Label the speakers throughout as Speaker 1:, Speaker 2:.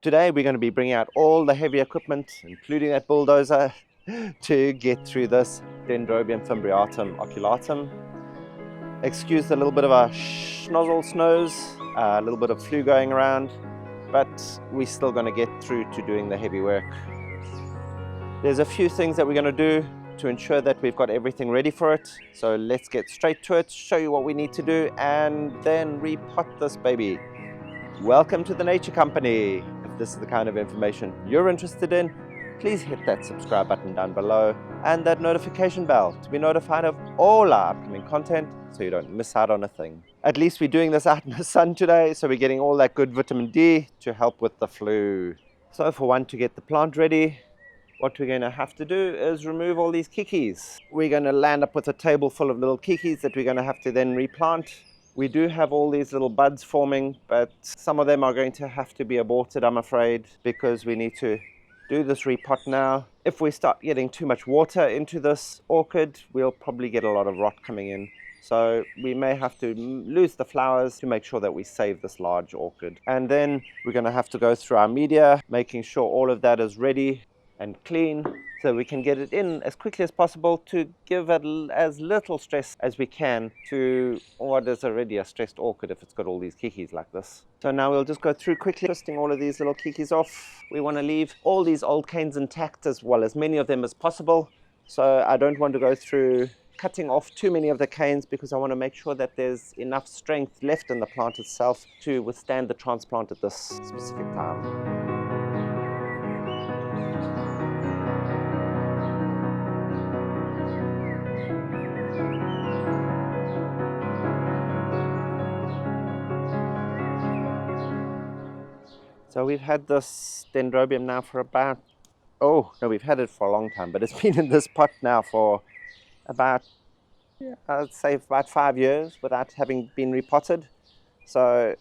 Speaker 1: Today we're going to be bringing out all the heavy equipment, including that bulldozer, to get through this Dendrobium fimbriatum oculatum. Excuse the little bit of a schnozzle snose, a little bit of flu going around, but we're still going to get through to doing the heavy work. There's a few things that we're going to do to ensure that we've got everything ready for it. So let's get straight to it, show you what we need to do, and then repot this baby. Welcome to the Nature Company. If this is the kind of information you're interested in, please hit that subscribe button down below and that notification bell to be notified of all our upcoming content so you don't miss out on a thing. At least we're doing this out in the sun today, so we're getting all that good vitamin D to help with the flu. So for one, to get the plant ready, what we're going to have to do is remove all these Kikis. We're going to land up with a table full of little Kikis that we're going to have to then replant. We do have all these little buds forming, but some of them are going to have to be aborted, I'm afraid, because we need to do this repot now. If we start getting too much water into this orchid, we'll probably get a lot of rot coming in. So we may have to lose the flowers to make sure that we save this large orchid. And then we're going to have to go through our media, making sure all of that is ready and clean, so we can get it in as quickly as possible to give it as little stress as we can to what is already a stressed orchid if it's got all these Kikis like this. So now we'll just go through quickly, twisting all of these little Kikis off. We want to leave all these old canes intact as well, as many of them as possible. So I don't want to go through cutting off too many of the canes because I want to make sure that there's enough strength left in the plant itself to withstand the transplant at this specific time. So we've had this Dendrobium now for about, we've had it for a long time, but it's been in this pot now for about, I'd say about 5 years without having been repotted. So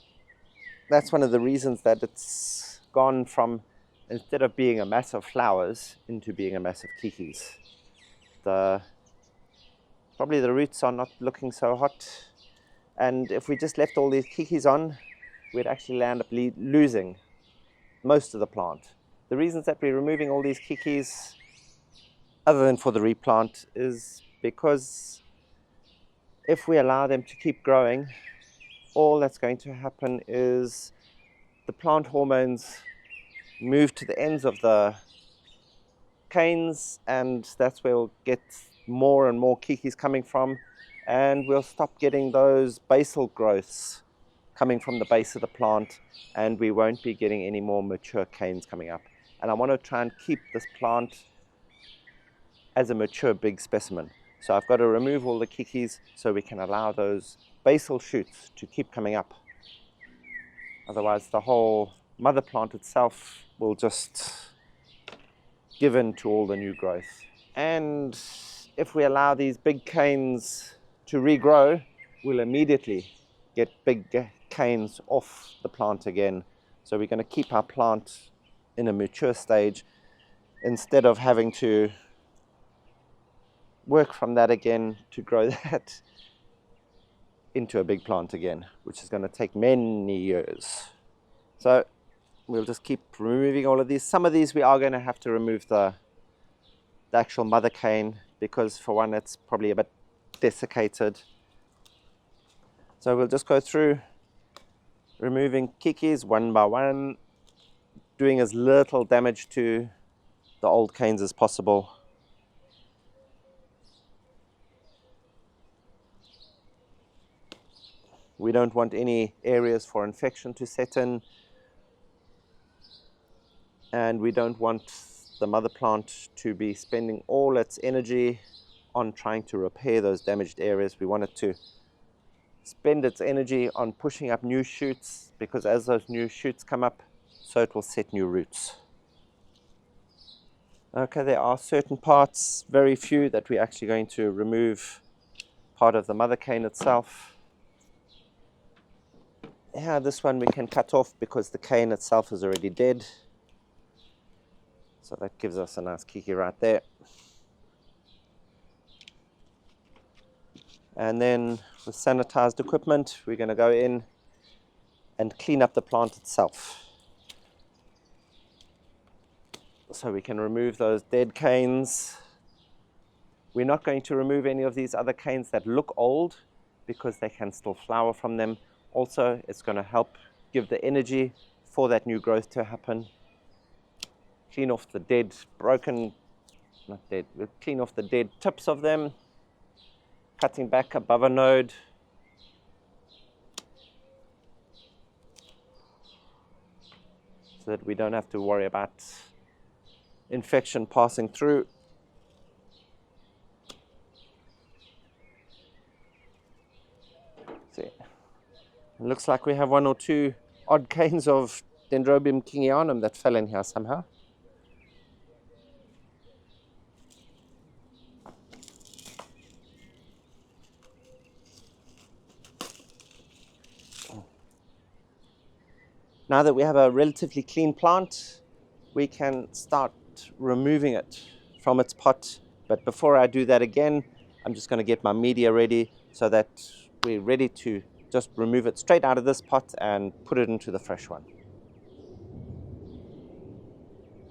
Speaker 1: that's one of the reasons that it's gone from, instead of being a mass of flowers, into being a mass of Kikis. Probably the roots are not looking so hot. And if we just left all these Kikis on, we'd actually end up losing most of the plant. The reasons that we're removing all these Kikis, other than for the replant, is because if we allow them to keep growing, all that's going to happen is the plant hormones move to the ends of the canes, and that's where we'll get more and more Kikis coming from, and we'll stop getting those basal growths coming from the base of the plant, and we won't be getting any more mature canes coming up. And I want to try and keep this plant as a mature big specimen. So I've got to remove all the Kikis so we can allow those basal shoots to keep coming up. Otherwise the whole mother plant itself will just give in to all the new growth. And if we allow these big canes to regrow, we'll immediately get big canes off the plant again. So we're going to keep our plant in a mature stage instead of having to work from that again to grow that into a big plant again, which is going to take many years. So we'll just keep removing all of these. Some of these we are going to have to remove the actual mother cane because, for one, it's probably a bit desiccated. So we'll just go through removing Kikis one by one, doing as little damage to the old canes as possible. We don't want any areas for infection to set in, and we don't want the mother plant to be spending all its energy on trying to repair those damaged areas. We want it to spend its energy on pushing up new shoots, because as those new shoots come up, so it will set new roots. Okay, there are certain parts, very few, that we're actually going to remove part of the mother cane itself. Yeah, this one we can cut off because the cane itself is already dead. So that gives us a nice Kiki right there. And then with sanitized equipment, we're going to go in and clean up the plant itself. so we can remove those dead canes. We're not going to remove any of these other canes that look old because they can still flower from them. Also, it's going to help give the energy for that new growth to happen. Clean off the dead, broken, not dead, we'll clean off the dead tips of them, cutting back above a node. So that we don't have to worry about infection passing through. See, it looks like we have one or two odd canes of Dendrobium kingianum that fell in here somehow. Now that we have a relatively clean plant, we can start removing it from its pot. But before I do that again, I'm just going to get my media ready so that we're ready to just remove it straight out of this pot and put it into the fresh one.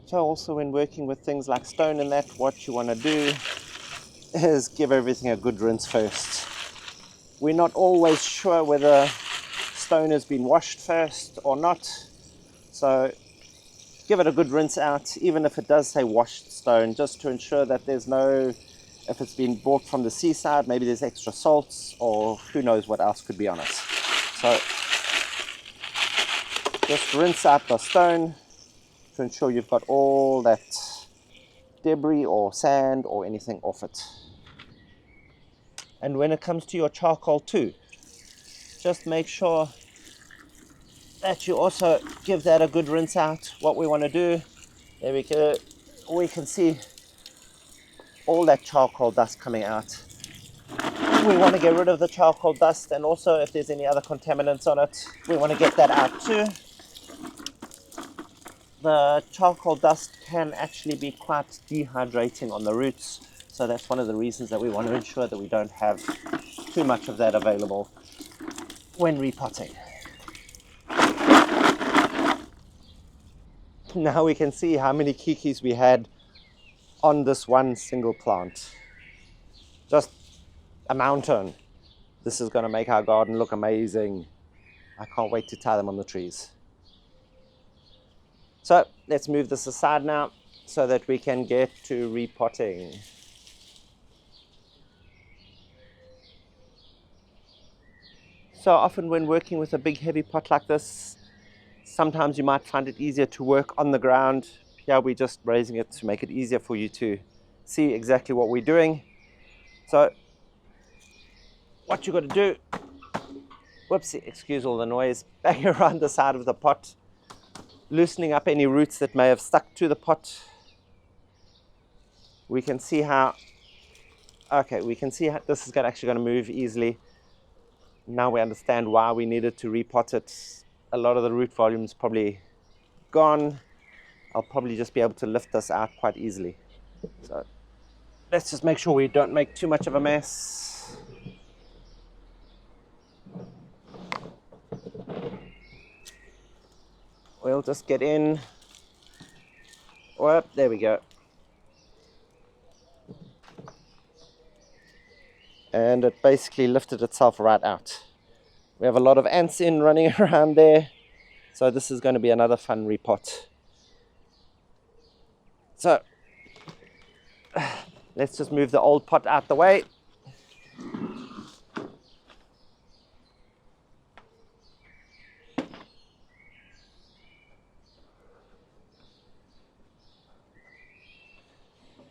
Speaker 1: So also when working with things like stone and that, what you want to do is give everything a good rinse first. We're not always sure whether stone has been washed first or not, so give it a good rinse out, even if it does say washed stone, just to ensure that there's no, if it's been bought from the seaside, maybe there's extra salts or who knows what else could be on it. So just rinse out the stone to ensure you've got all that debris or sand or anything off it. And when it comes to your charcoal too, just make sure that you also give that a good rinse out. What we want to do, there we go, we can see all that charcoal dust coming out. We want to get rid of the charcoal dust, and also if there's any other contaminants on it, we want to get that out too. The charcoal dust can actually be quite dehydrating on the roots, so that's one of the reasons that we want to ensure that we don't have too much of that available when repotting. Now we can see how many Kikis we had on this one single plant. Just a mountain. This is going to make our garden look amazing. I can't wait to tie them on the trees. So let's move this aside now so that we can get to repotting. So often when working with a big heavy pot like this, sometimes you might find it easier to work on the ground. Here we're just raising it to make it easier for you to see exactly what we're doing. So what you've got to do, whoopsie, excuse all the noise, bang around the side of the pot, loosening up any roots that may have stuck to the pot. We can see how, okay, we can see how this is actually going to move easily. Now we understand why we needed to repot it. A lot of the root volume is probably gone. I'll probably just be able to lift this out quite easily. So let's just make sure we don't make too much of a mess. We'll just get in. Well, there we go. And it basically lifted itself right out. We have a lot of ants running around there, so this is going to be another fun repot. So let's just move the old pot out the way.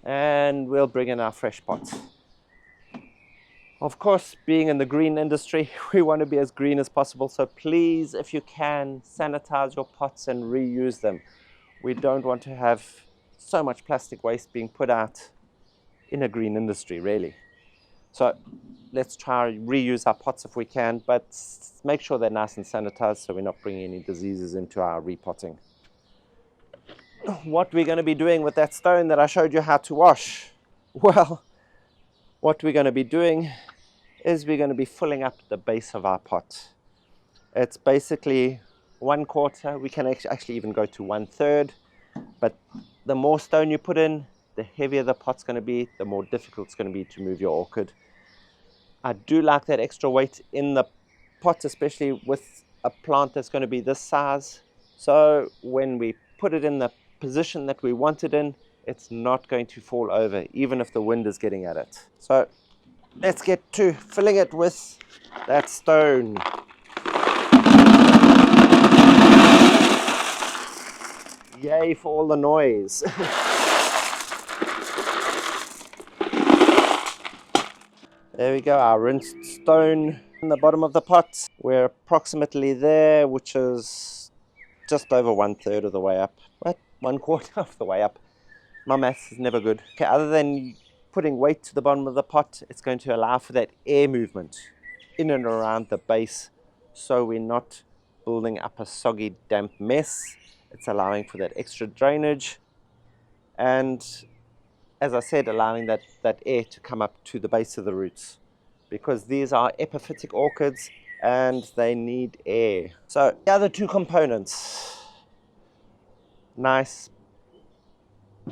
Speaker 1: And we'll bring in our fresh pot. Of course, being in the green industry, we want to be as green as possible. So please, if you can, sanitize your pots and reuse them. We don't want to have so much plastic waste being put out in a green industry, really. So let's try reuse our pots if we can, but make sure they're nice and sanitized so we're not bringing any diseases into our repotting. What we're going to be doing with that stone that I showed you how to wash, well, what we're going to be doing is we're going to be filling up the base of our pot. It's basically 1/4. We can actually even go to 1/3, but the more stone you put in, the heavier the pot's going to be, the more difficult it's going to be to move your orchid. I do like that extra weight in the pot, especially with a plant that's going to be this size. So when we put it in the position that we want it in, it's not going to fall over, even if the wind is getting at it. So let's get to filling it with that stone. Yay for all the noise. There we go, our rinsed stone in the bottom of the pot. We're approximately there, which is just over 1/3 of the way up. What? 1/4 of the way up. My maths is never good. Okay, other than putting weight to the bottom of the pot, it's going to allow for that air movement in and around the base, so we're not building up a soggy, damp mess. It's allowing for that extra drainage, and as I said, allowing that air to come up to the base of the roots, because these are epiphytic orchids and they need air. So the other two components, nice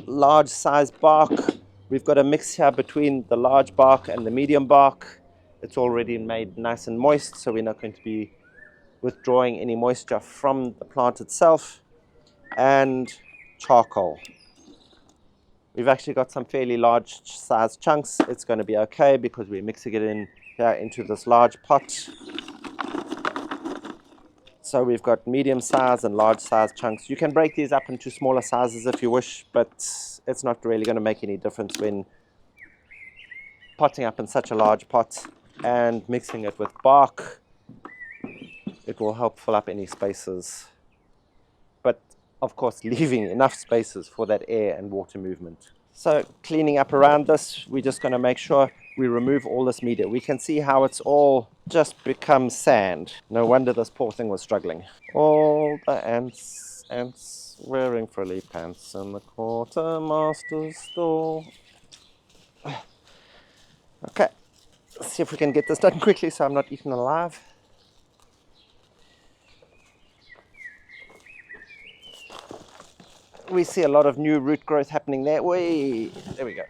Speaker 1: large size bark. We've got a mix here between the large bark and the medium bark. It's already made nice and moist, so we're not going to be withdrawing any moisture from the plant itself. And charcoal. We've actually got some fairly large size chunks. It's going to be okay because we're mixing it in here into this large pot. So we've got medium size and large size chunks. You can break these up into smaller sizes if you wish, but it's not really going to make any difference when potting up in such a large pot and mixing it with bark. It will help fill up any spaces, but of course leaving enough spaces for that air and water movement. So cleaning up around this, we're just going to make sure we remove all this media. We can see how it's all just become sand. No wonder this poor thing was struggling. All the ants wearing frilly pants in the quartermaster's store. Okay, let's see if we can get this done quickly so I'm not eaten alive. We see a lot of new root growth happening there. Whee! There we go.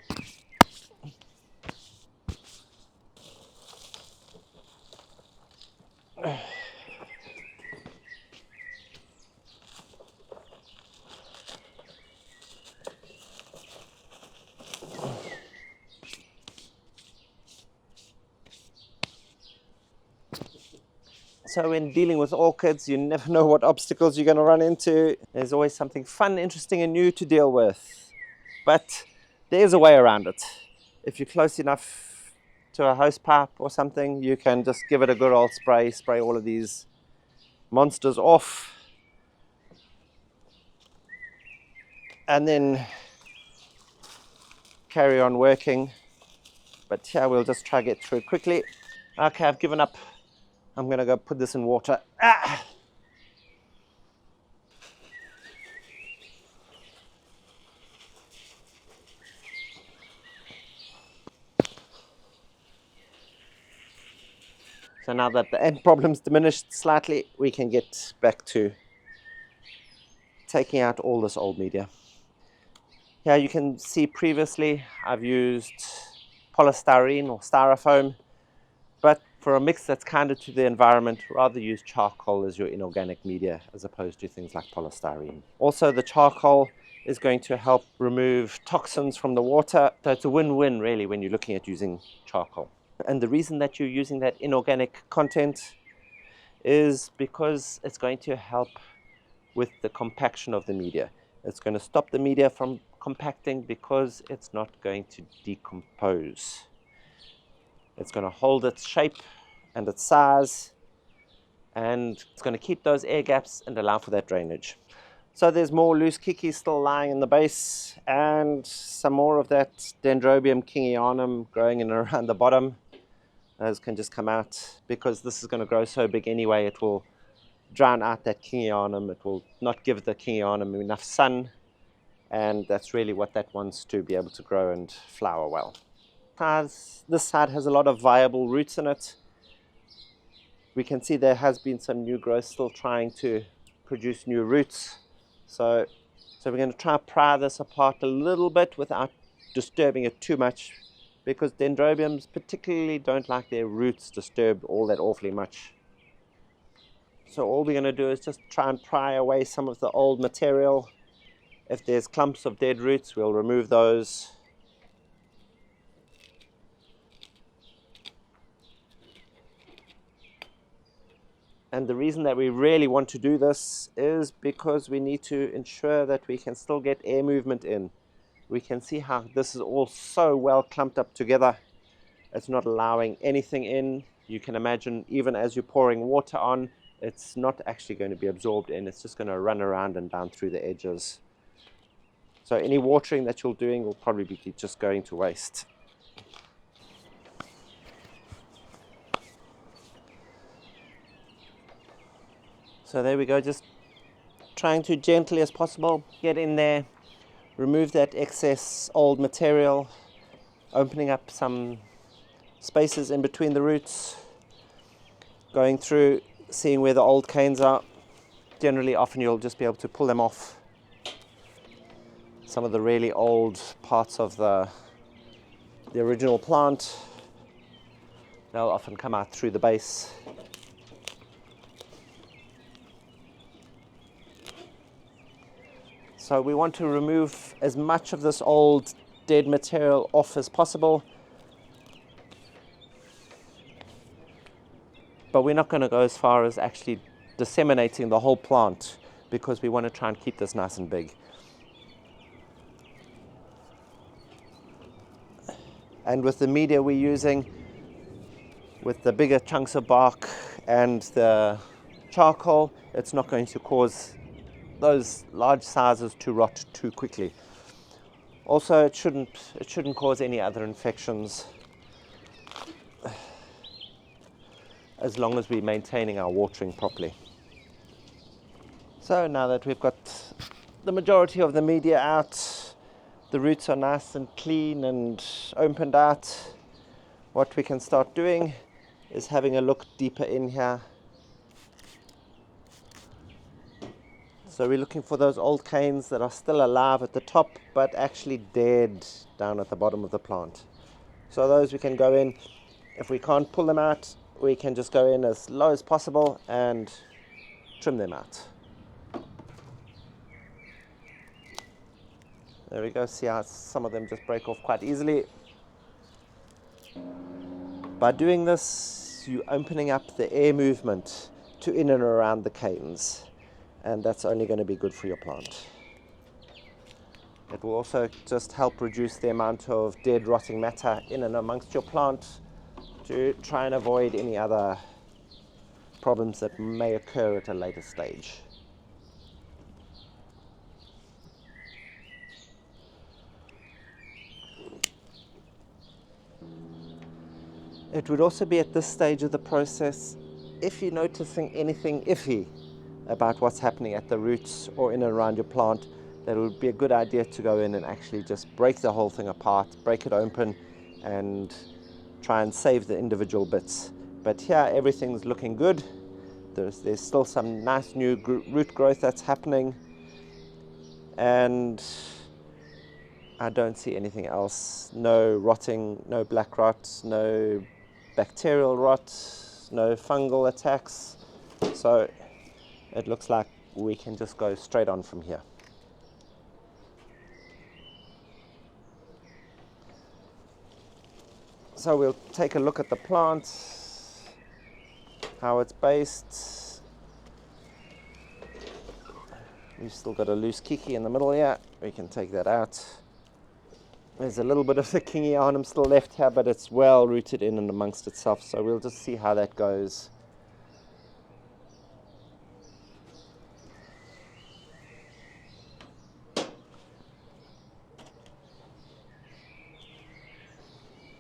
Speaker 1: So when dealing with orchids, you never know what obstacles you're going to run into. There's always something fun, interesting, and new to deal with. But there's a way around it. If you're close enough to a hose pipe or something, you can just give it a good old spray all of these monsters off. And then carry on working. But here we'll just try to get through it quickly. Okay, I've given up. I'm going to go put this in water. So now that the ant problem's diminished slightly, we can get back to taking out all this old media. Here you can see previously I've used polystyrene or styrofoam, but for a mix that's kinder to the environment, rather use charcoal as your inorganic media as opposed to things like polystyrene. Also, the charcoal is going to help remove toxins from the water, so it's a win-win really when you're looking at using charcoal. And the reason that you're using that inorganic content is because it's going to help with the compaction of the media. It's going to stop the media from compacting because it's not going to decompose. It's going to hold its shape and its size, and it's going to keep those air gaps and allow for that drainage. So there's more loose Kikis still lying in the base, and some more of that Dendrobium kingianum growing in and around the bottom. Those can just come out because this is going to grow so big anyway. It will drown out that kingianum. It will not give the kingianum enough sun, and that's really what that wants to be able to grow and flower well. This side has a lot of viable roots in it. We can see there has been some new growth still trying to produce new roots. So So we're going to try to pry this apart a little bit without disturbing it too much, because Dendrobiums particularly don't like their roots disturbed all that awfully much. So all we're going to do is just try and pry away some of the old material. If there's clumps of dead roots, we'll remove those. And the reason that we really want to do this is because we need to ensure that we can still get air movement in. We can see how this is all so well clumped up together. It's not allowing anything in. You can imagine even as you're pouring water on, it's not actually going to be absorbed in. It's just going to run around and down through the edges. So any watering that you're doing will probably be just going to waste. So there we go, just trying to gently as possible get in there, remove that excess old material, opening up some spaces in between the roots, going through, seeing where the old canes are. Generally, often you'll just be able to pull them off. Some of the really old parts of the original plant, they'll often come out through the base. So we want to remove as much of this old dead material off as possible. But we're not going to go as far as actually disseminating the whole plant, because we want to try and keep this nice and big. And with the media we're using, with the bigger chunks of bark and the charcoal, it's not going to cause those large sizes to rot too quickly. Also, it shouldn't cause any other infections, as long as we're maintaining our watering properly. So now that we've got the majority of the media out, the roots are nice and clean and opened out, what we can start doing is having a look deeper in here. So we're looking for those old canes that are still alive at the top, but actually dead down at the bottom of the plant. So those we can go in. If we can't pull them out, we can just go in as low as possible and trim them out. There we go, see how some of them just break off quite easily. By doing this, you're opening up the air movement to in and around the canes, and that's only going to be good for your plant. It will also just help reduce the amount of dead rotting matter in and amongst your plant to try and avoid any other problems that may occur at a later stage. It would also be at this stage of the process, if you're noticing anything iffy about what's happening at the roots or in and around your plant, that it would be a good idea to go in and actually just break the whole thing apart, break it open, and try and save the individual bits. But here everything's looking good. There's still some nice new root growth that's happening, and I don't see anything else. No rotting, no black rot, no bacterial rot, no fungal attacks. So it looks like we can just go straight on from here. So we'll take a look at the plant, how it's based. We've still got a loose Kiki in the middle here. We can take that out. There's a little bit of the Kingianum still left here, but it's well rooted in and amongst itself, so we'll just see how that goes.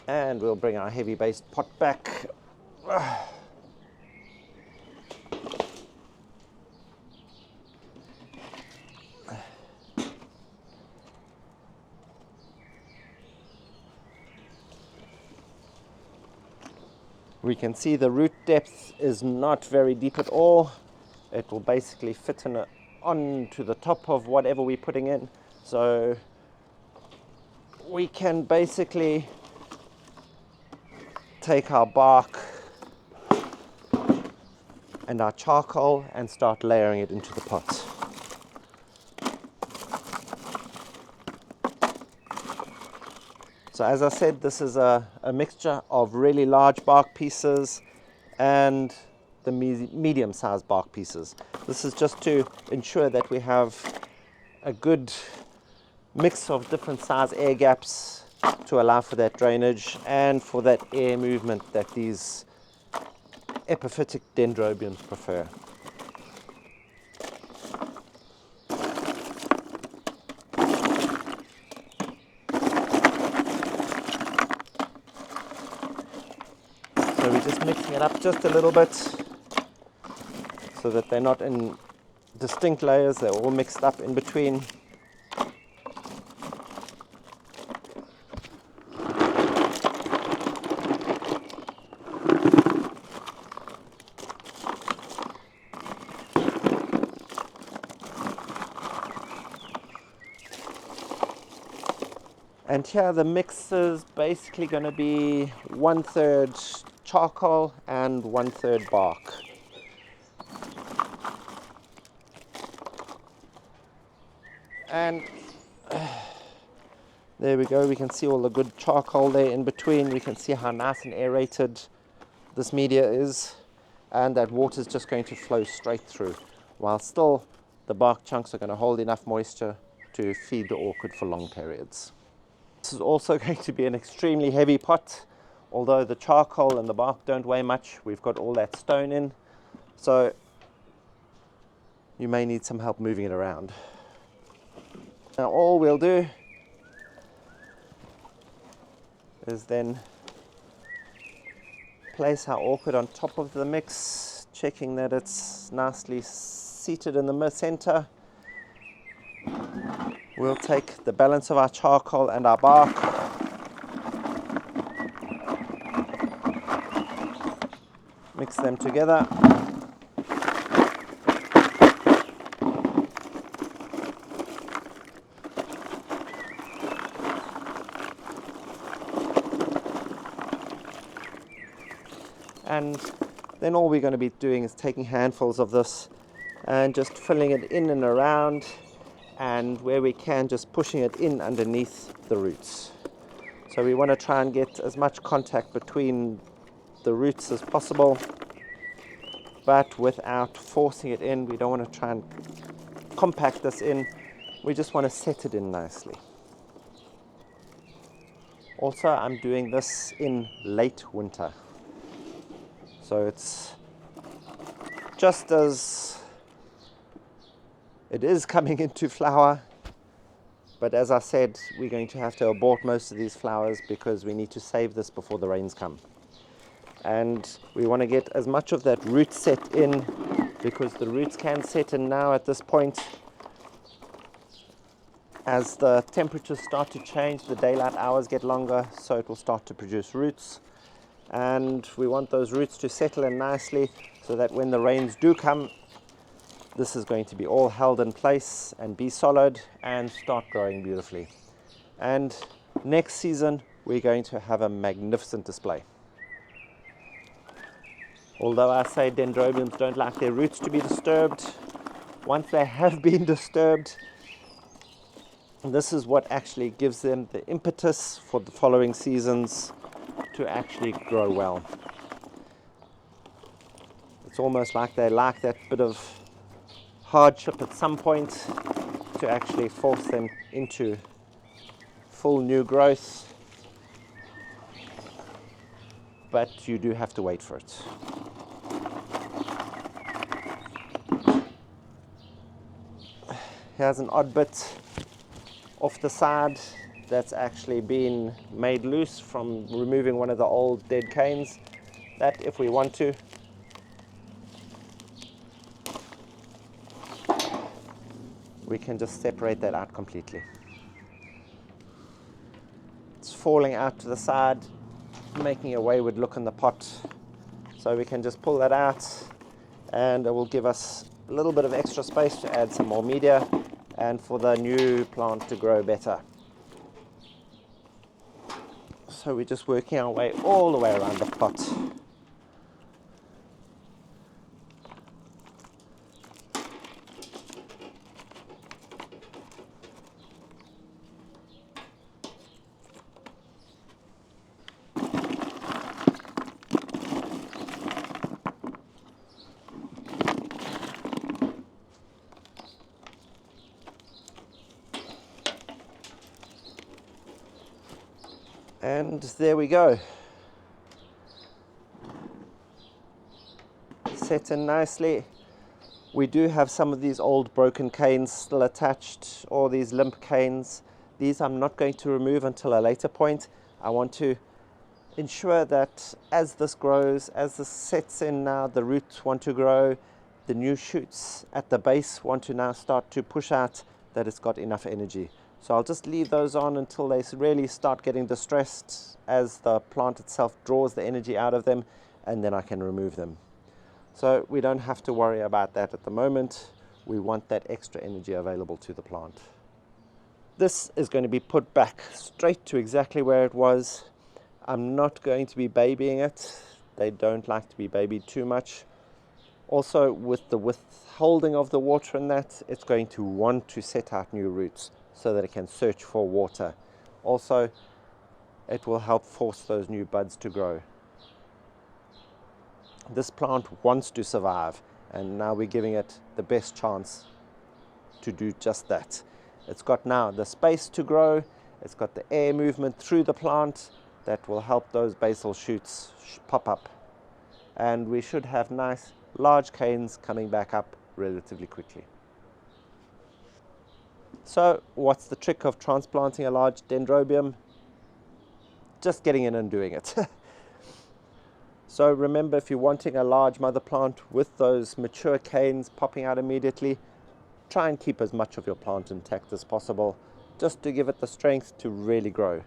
Speaker 1: And we'll bring our heavy based pot back. We can see the root depth is not very deep at all. It will basically fit in a onto the top of whatever we're putting in. So we can basically take our bark and our charcoal and start layering it into the pot. So as I said, this is a mixture of really large bark pieces and the medium-sized bark pieces. This is just to ensure that we have a good mix of different size air gaps to allow for that drainage and for that air movement that these epiphytic dendrobiums prefer. So we're just mixing it up just a little bit so that they're not in distinct layers, they're all mixed up in between. And here the mix is basically going to be 1/3 charcoal and 1/3 bark. And there we go, we can see all the good charcoal there in between. We can see how nice and aerated this media is, and that water is just going to flow straight through, while still the bark chunks are going to hold enough moisture to feed the orchid for long periods. This is also going to be an extremely heavy pot. Although the charcoal and the bark don't weigh much, we've got all that stone in, so you may need some help moving it around. Now all we'll do is then place our orchid on top of the mix, checking that it's nicely seated in the center. We'll take the balance of our charcoal and our bark, mix them together. And then all we're going to be doing is taking handfuls of this and just filling it in and around, and where we can just pushing it in underneath the roots. So we want to try and get as much contact between the roots as possible, but without forcing it in. We don't want to try and compact this in, we just want to set it in nicely. Also, I'm doing this in late winter, so it's just as it is coming into flower, but as I said, we're going to have to abort most of these flowers because we need to save this before the rains come. And we want to get as much of that root set in, because the roots can set in now at this point. As the temperatures start to change, the daylight hours get longer, so it will start to produce roots. And we want those roots to settle in nicely so that when the rains do come, this is going to be all held in place and be solid and start growing beautifully. And next season, we're going to have a magnificent display. Although I say dendrobiums don't like their roots to be disturbed, once they have been disturbed, this is what actually gives them the impetus for the following seasons to actually grow well. It's almost like they like that bit of hardship at some point to actually force them into full new growth, but you do have to wait for it. Here's an odd bit off the side that's actually been made loose from removing one of the old dead canes, that if we want to, we can just separate that out completely. It's falling out to the side, making a wayward look in the pot, so we can just pull that out and it will give us a little bit of extra space to add some more media and for the new plant to grow better. So we're just working our way all the way around the pot. And there we go. Set in nicely. We do have some of these old broken canes still attached, or these limp canes. These I'm not going to remove until a later point. I want to ensure that as this grows, as this sets in now, the roots want to grow, the new shoots at the base want to now start to push out, that it's got enough energy. So I'll just leave those on until they really start getting distressed as the plant itself draws the energy out of them, and then I can remove them. So we don't have to worry about that at the moment. We want that extra energy available to the plant. This is going to be put back straight to exactly where it was. I'm not going to be babying it. They don't like to be babied too much. Also, with the withholding of the water in that, it's going to want to set out new roots so that it can search for water. Also, it will help force those new buds to grow. This plant wants to survive, and now we're giving it the best chance to do just that. It's got now the space to grow, it's got the air movement through the plant that will help those basal shoots pop up. And we should have nice large canes coming back up relatively quickly. So what's the trick of transplanting a large Dendrobium? Just getting in and doing it. So remember, if you're wanting a large mother plant with those mature canes popping out immediately, try and keep as much of your plant intact as possible, just to give it the strength to really grow.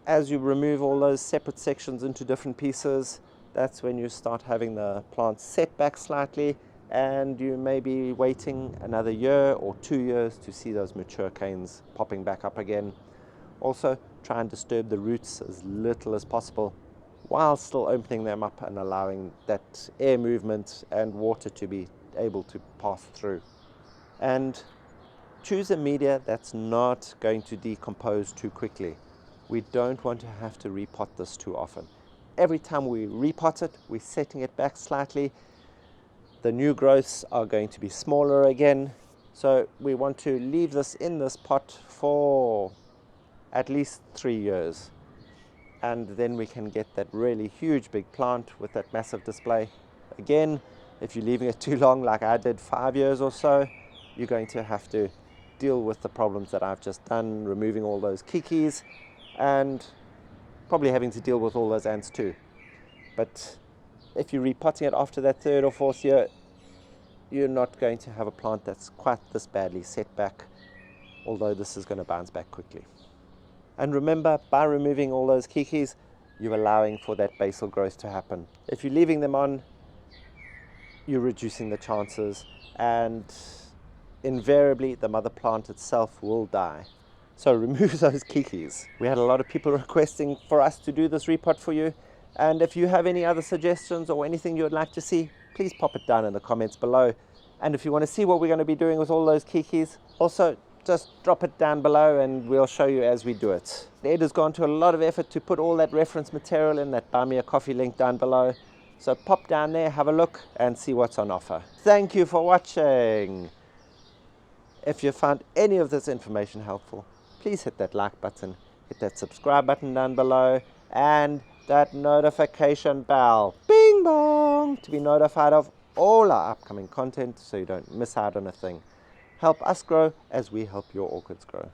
Speaker 1: As you remove all those separate sections into different pieces, that's when you start having the plant set back slightly, and you may be waiting another year or 2 years to see those mature canes popping back up again. Also, try and disturb the roots as little as possible while still opening them up and allowing that air movement and water to be able to pass through. And choose a media that's not going to decompose too quickly. We don't want to have to repot this too often. Every time we repot it, we're setting it back slightly. The new growths are going to be smaller again. So we want to leave this in this pot for at least 3 years. And then we can get that really huge big plant with that massive display. Again, if you're leaving it too long, like I did 5 years or so, you're going to have to deal with the problems that I've just done, removing all those Kikis, and probably having to deal with all those ants too. But if you're repotting it after that 3rd or 4th year, you're not going to have a plant that's quite this badly set back, although this is going to bounce back quickly. And remember, by removing all those Kikis, you're allowing for that basal growth to happen. If you're leaving them on, you're reducing the chances, and invariably the mother plant itself will die. So remove those Kikis. We had a lot of people requesting for us to do this repot for you, and if you have any other suggestions or anything you would like to see, please pop it down in the comments below. And if you want to see what we're going to be doing with all those Kikis, also just drop it down below and we'll show you as we do it. Ed has gone to a lot of effort to put all that reference material in that Buy Me a Coffee link down below. So pop down there, have a look and see what's on offer. Thank you for watching. If you found any of this information helpful, please hit that like button, hit that subscribe button down below, and that notification bell, bing bong, to be notified of all our upcoming content so you don't miss out on a thing. Help us grow as we help your orchids grow.